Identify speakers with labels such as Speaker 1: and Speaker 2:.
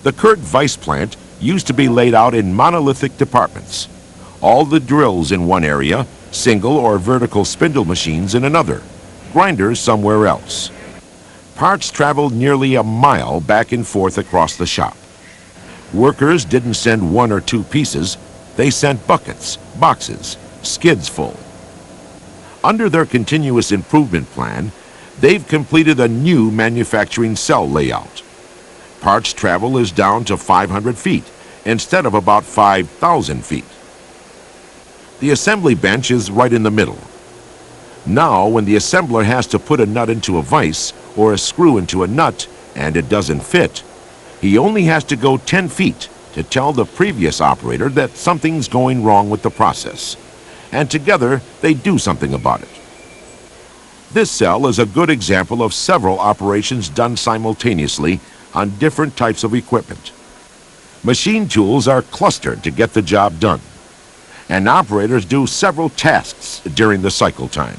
Speaker 1: The Kurt Weiss plant used to be laid out in monolithic departments. All the drills in one area, single or vertical spindle machines in another, grinders somewhere else. Parts traveled nearly a mile back and forth across the shop. Workers didn't send one or two pieces, they sent buckets, boxes, skids full. Under their continuous improvement plan, they've completed a new manufacturing cell layout. Parts travel is down to 500 feet instead of about 5,000 feet. The assembly bench is right in the middle. Now, when the assembler has to put a nut into a vise or a screw into a nut and it doesn't fit, he only has to go 10 feet to tell the previous operator that something's going wrong with the process. And together, they do something about it. This cell is a good example of several operations done simultaneously on different types of equipment. Machine tools are clustered to get the job done, and operators do several tasks during the cycle time.